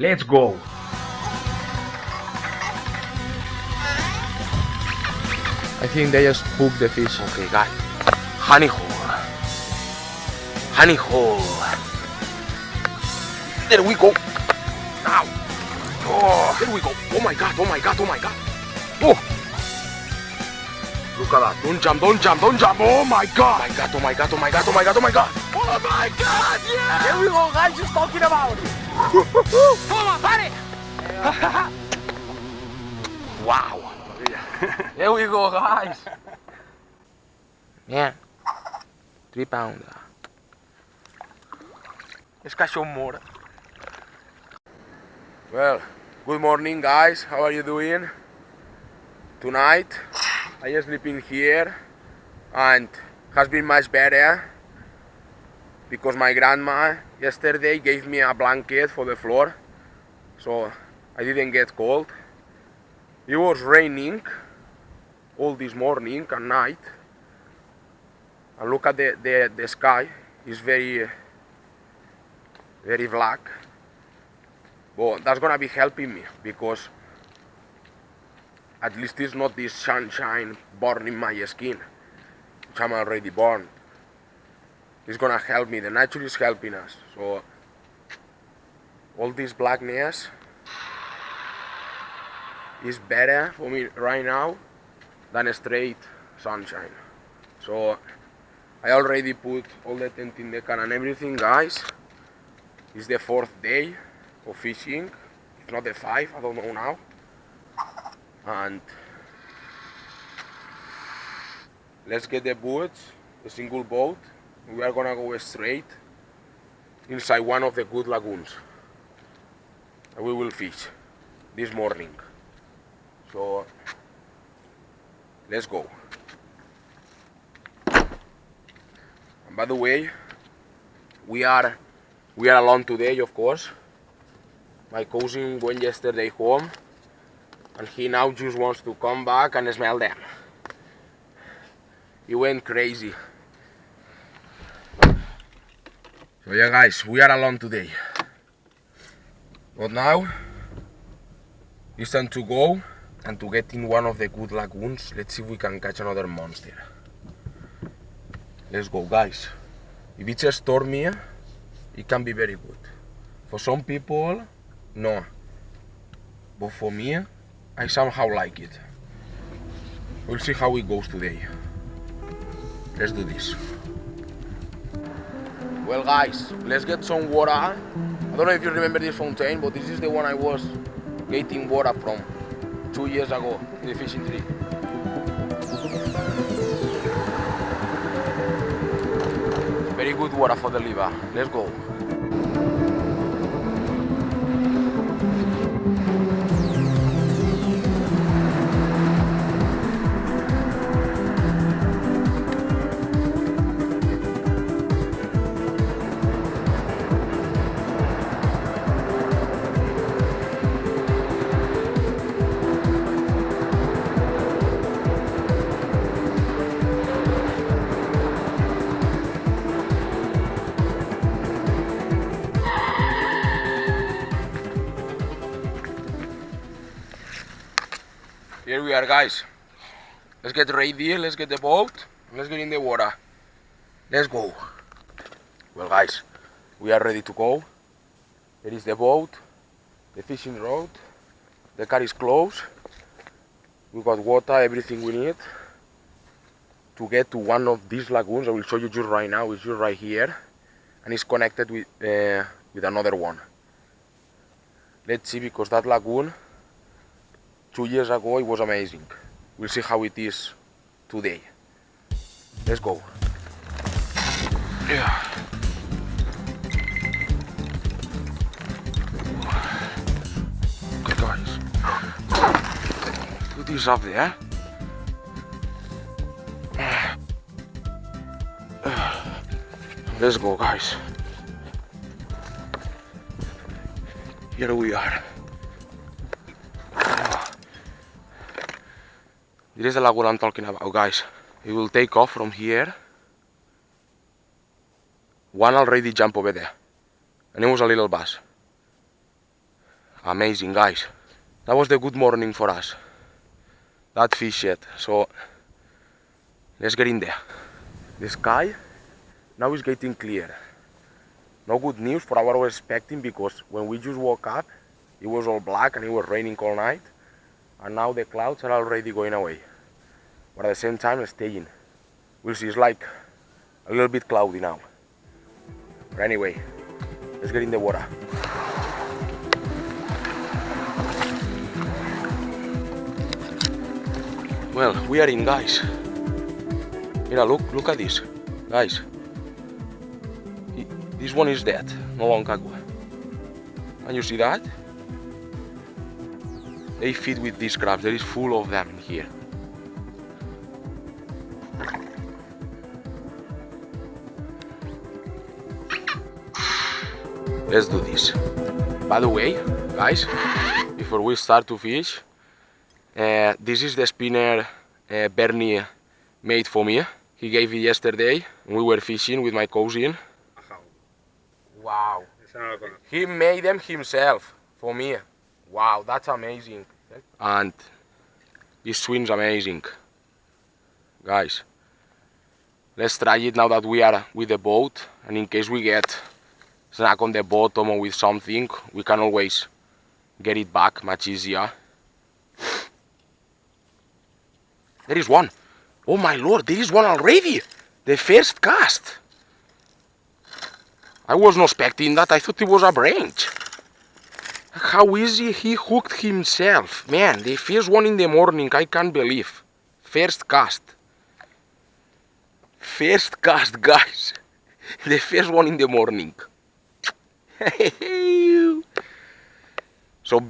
Let's go! I think they just hooked the fish. Okay, guys. Honey hole. Honey hole. There we go. Now. Oh, there we go. Oh my god, oh my god, oh my god. Oh! Look at that. Don't jump, don't jump, don't jump. Oh my god. Oh my god, oh my god, oh my god, oh my god, oh my god. Oh my god, yeah! Here we go, guys, just talking about it. Come on, buddy! Wow. Here we go, guys. Yeah. 3 pounds. Let's catch some more. Well, good morning, guys. How are you doing? Tonight, I just sleep in here and has been much better because my grandma yesterday gave me a blanket for the floor, so I didn't get cold. It was raining all this morning and night, and look at the sky. It's very black, but that's gonna be helping me because at least it's not this sunshine burning my skin, which I'm already burned. It's gonna help me. The nature is helping us. So all this blackness is better for me right now than straight sunshine. So I already put all the tent in the can and everything, guys. It's the 4th day of fishing. It's not the 5th, I don't know now. And let's get the boats, the single boat. We are gonna go straight inside one of the good lagoons. And we will fish this morning. So let's go. And by the way, we are alone today, of course. My cousin went yesterday home and he now just wants to come back and smell them. He went crazy. So yeah, guys, we are alone today. But now it's time to go and to get in one of the good lagoons. Let's see if we can catch another monster. Let's go, guys. If it's stormy, it can be very good. For some people, no. But for me, I somehow like it. We'll see how it goes today. Let's do this. Well, guys, let's get some water. I don't know if you remember this fountain, but this is the one I was getting water from 2 years ago in the fishing trip. Very good water for the liver. Let's go. Here we are, guys. Let's get ready, let's get the boat, let's get in the water. Let's go. Well, guys, we are ready to go. Here is the boat, the fishing rod, the car is closed. We got water, everything we need to get to one of these lagoons. I will show you just right now. It's just right here, and it's connected with another one. Let's see, because that lagoon 2 years ago it was amazing. We'll see how it is today. Let's go. Yeah. Okay, guys. Put this up there. Let's go, guys. Here we are. This is the lagoon I'm talking about, guys. It will take off from here. One already jumped over there, and it was a little bass. Amazing, guys. That was the good morning for us. That fish yet. So let's get in there. The sky now is getting clear. No good news for what I was expecting, because when we just woke up, it was all black and it was raining all night. And now the clouds are already going away. But at the same time, it's staying. We'll see, it's like a little bit cloudy now. But anyway, let's get in the water. Well, we are in, guys. Mira, look at this, guys. This one is dead, no longer agua. And you see that? They feed with these crabs. There is full of them in here. Let's do this. By the way, guys, before we start to fish, this is the spinner Berni made for me. He gave it yesterday when we were fishing with my cousin. Wow. He made them himself for me. Wow, that's amazing. And this swing's amazing. Guys, let's try it now that we are with the boat, and in case we get snack on the bottom or with something, we can always get it back much easier. There is one. Oh my lord, there is one already. The first cast. I was not expecting that. I thought it was a branch. How easy he hooked himself. Man, the first one in the morning, I can't believe. First cast. First cast, guys. The first one in the morning. So,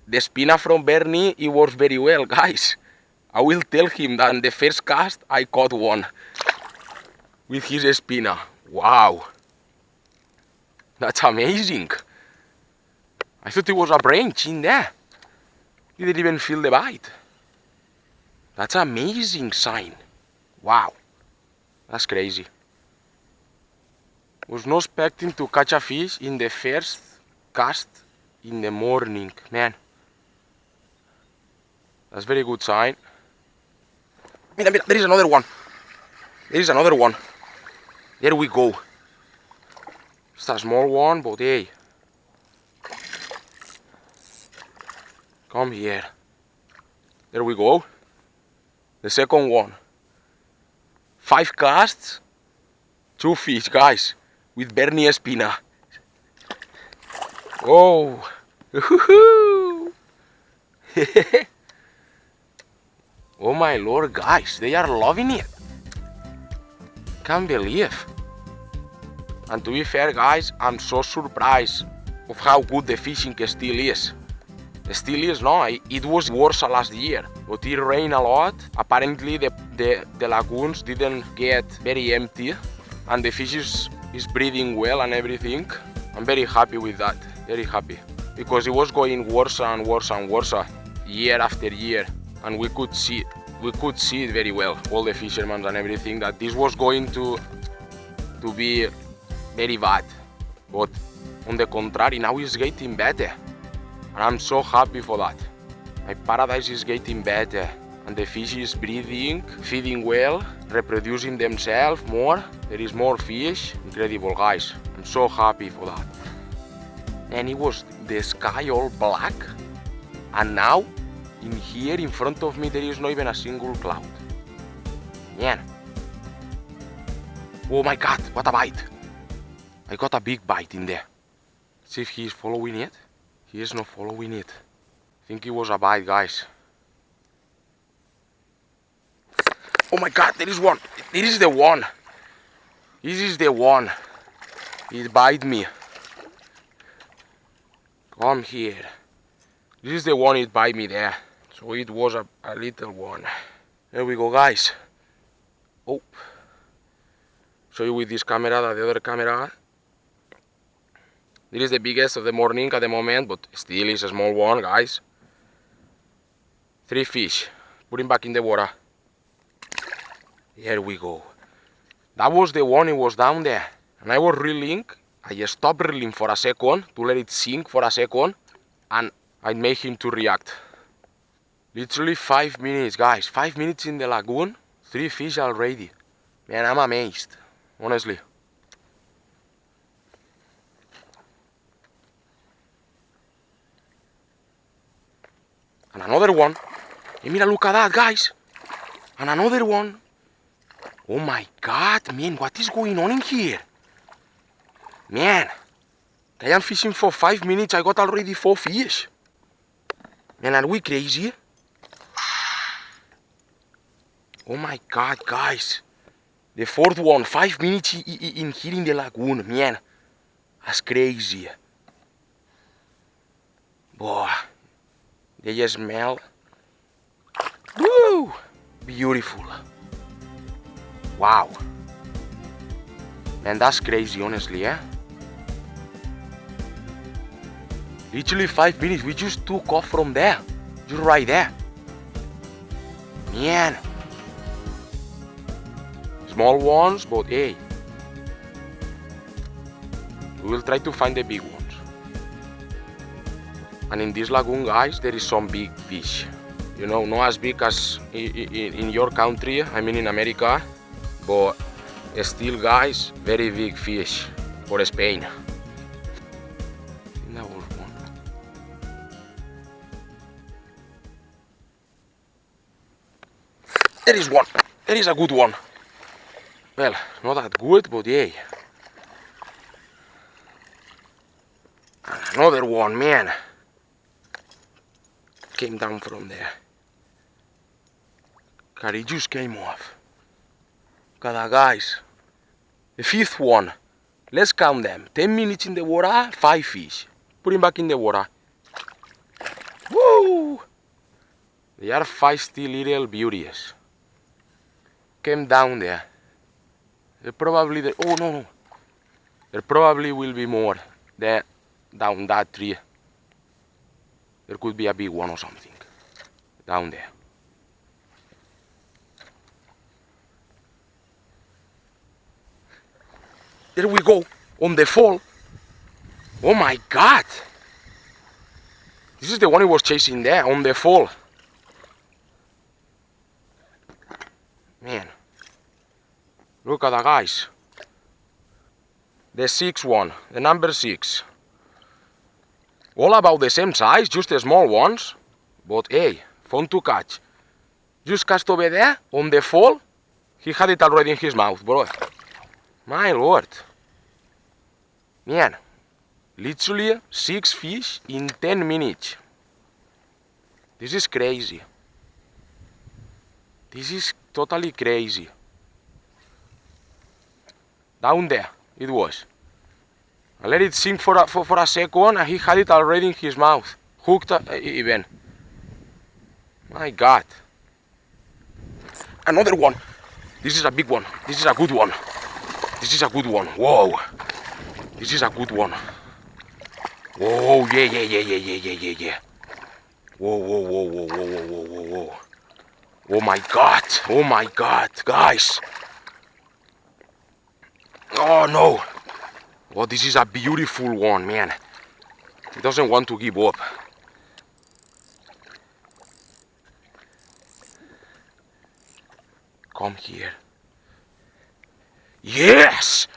the spinner from Berni, it works very well, guys. I will tell him that in the first cast, I caught one. With his spinner. Wow. That's amazing. I thought it was a branch in there. Didn't even feel the bite. That's an amazing sign. Wow. That's crazy. Was not expecting to catch a fish in the first cast in the morning. Man. That's very good sign. Mira, mira, there is another one. There is another one. There we go. It's a small one, but hey. Come here. There we go. The second one. 5 casts, 2 fish, guys, with Berni spinner. Oh. Oh my lord, guys, they are loving it. Can't believe. And to be fair, guys, I'm so surprised of how good the fishing still is. Still is, no, it was worse last year, but it rained a lot. Apparently the lagoons didn't get very empty, and the fish is breathing well and everything. I'm very happy with that, very happy. Because it was going worse and worse and worse year after year, and we could see it very well, all the fishermen and everything, that this was going to be very bad. But on the contrary, now it's getting better. And I'm so happy for that. My paradise is getting better, and the fish is breathing, feeding well, reproducing themselves more. There is more fish. Incredible, guys. I'm so happy for that. And it was the sky all black, and now in here in front of me there is not even a single cloud. Man. Oh my god, what a bite. I got a big bite in there. Let's see if he is following it. He is not following it. I think it was a bite, guys. Oh my god, there is one. This is the one. This is the one. It bite me. Come here. This is the one it bite me there. So it was a little one. There we go, guys. Oh. Show you with this camera, the other camera. This is the biggest of the morning at the moment, but still is a small one, guys. 3 fish. Put him back in the water. Here we go. That was the one, it was down there. And I was reeling. I stopped reeling for a second to let it sink for a second. and I make him to react. Literally 5 minutes, guys. 5 minutes in the lagoon, 3 fish already. Man, I'm amazed, honestly. And another one. Hey, mira, look at that, guys. And another one. Oh my God, man, what is going on in here? Man, I am fishing for 5 minutes, I got already 4 fish. Man, are we crazy? Oh my God, guys. The fourth one, 5 minutes in here in the lagoon, man. That's crazy. Boy, they just smell. Woo! Beautiful. Wow. Man, that's crazy, honestly, eh? Literally 5 minutes, we just took off from there. Just right there. Man. Small ones, but hey. We will try to find the big ones. And in this lagoon, guys, there is some big fish. You know, not as big as in your country, I mean in America. But still, guys, very big fish for Spain. That was one. There is one. There is a good one. Well, not that good, but yeah. Another one, man. Came down from there. God, it just came off. Look at that, guys. The fifth one. Let's count them. 10 minutes in the water, 5 fish. Put him back in the water. Woo! They are feisty little beauties. Came down there. They're probably the, oh no. There probably will be more there down that tree. There could be a big one or something down there. There we go, on the fall. Oh my God! This is the one he was chasing there, on the fall. Man, look at that, guys. The 6th one, the number 6. All about the same size, just the small ones. But hey, fun to catch. Just cast over there, on the fall. He had it already in his mouth, bro. My lord. Man, literally 6 fish in 10 minutes. This is crazy. This is totally crazy. Down there, it was. I let it sink for a second and he had it already in his mouth. Hooked even. My God. Another one. This is a big one. This is a good one. This is a good one. Whoa. This is a good one. Whoa, yeah. Whoa. Oh my God, guys. Oh no. Oh, this is a beautiful one, man. He doesn't want to give up. Come here. Yes!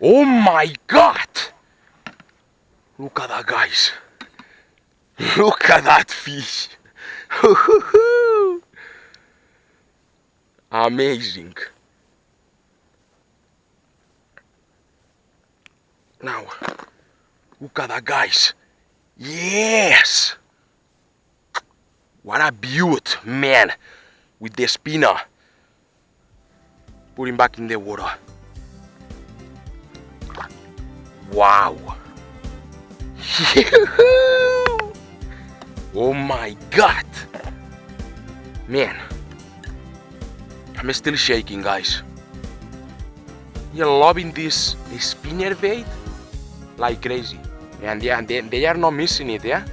Oh my God! Look at that, guys. Look at that fish. Amazing. Now, look at that, guys. Yes! What a beaut, man. With the spinner. Put him back in the water. Wow. Oh my God. Man. I'm still shaking, guys. You're loving this spinnerbait like crazy. And yeah, they are not missing it, yeah?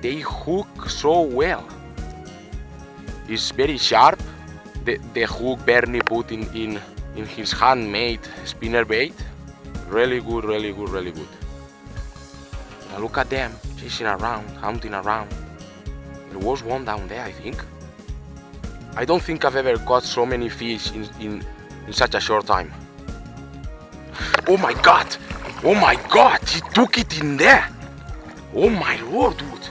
They hook so well. It's very sharp. The hook Berni put in his handmade spinnerbait. Really good. Now look at them. chasing around, hunting around. There was one down there, I think. I don't think I've ever caught so many fish in such a short time. Oh my god! Oh my god! He took it in there! Oh my lord, dude!